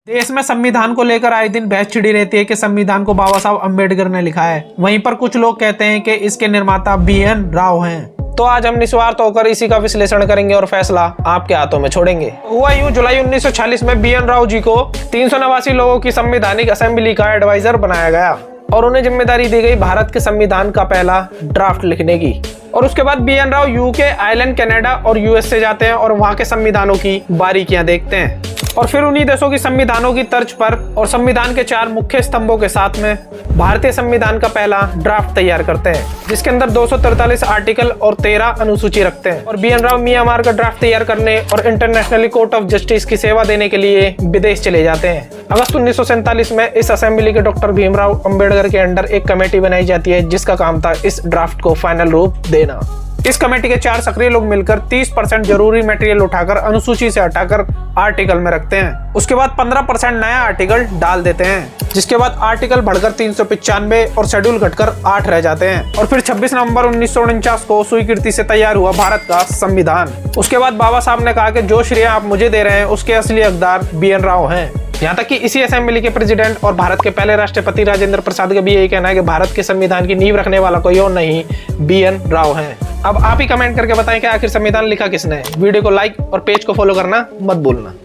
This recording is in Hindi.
देश में संविधान को लेकर आए दिन बहस छिड़ी रहती है कि संविधान को बाबा साहब अम्बेडकर ने लिखा है। वहीं पर कुछ लोग कहते हैं कि इसके निर्माता BN राव हैं। तो आज हम निस्वार्थ होकर इसी का विश्लेषण करेंगे और फैसला आपके हाथों में छोड़ेंगे। हुआ यूं, जुलाई 1946 में BN राव जी को 389 लोगों की संवैधानिक असेंबली का एडवाइजर बनाया गया और उन्हें जिम्मेदारी दी गई भारत के संविधान का पहला ड्राफ्ट लिखने की। और उसके बाद BN Rao UK, Ireland, Canada और US से जाते हैं और वहां के संविधानों की बारीकियां देखते हैं और फिर उन्हीं देशों की संविधानों की तर्ज पर और संविधान के 4 मुख्य स्तंभों के साथ में भारतीय संविधान का पहला ड्राफ्ट तैयार करते हैं, जिसके अंदर 243 आर्टिकल और 13 अनुसूची रखते हैं। और BN राव म्यांमार का ड्राफ्ट तैयार करने और इंटरनेशनल कोर्ट ऑफ जस्टिस की सेवा देने के लिए विदेश चले जाते हैं। अगस्त 1947 में इस असेंबली के डॉक्टर भीमराव अंबेडकर के अंडर एक कमेटी बनाई जाती है, जिसका काम था इस ड्राफ्ट को फाइनल रूप देना। इस कमेटी के 4 सक्रिय लोग मिलकर 30% जरूरी मटेरियल उठाकर अनुसूची से हटाकर आर्टिकल में रखते हैं। उसके बाद 15% नया आर्टिकल डाल देते हैं, जिसके बाद आर्टिकल बढ़कर 395 और शेड्यूल घटकर 8 रह जाते हैं। और फिर 26 नवंबर 1949 को स्वीकृति से तैयार हुआ भारत का संविधान। उसके बाद बाबा साहब ने कहा कि जो श्रेय आप मुझे दे रहे हैं उसके असली हकदार BN राव हैं। यहाँ तक कि इसी असेंबली के प्रेसिडेंट और भारत के पहले राष्ट्रपति राजेंद्र प्रसाद का भी यही कहना है कि भारत के संविधान की नींव रखने वाला कोई और नहीं, BN राव हैं। अब आप ही कमेंट करके बताएं कि आखिर संविधान लिखा किसने। वीडियो को लाइक और पेज को फॉलो करना मत भूलना।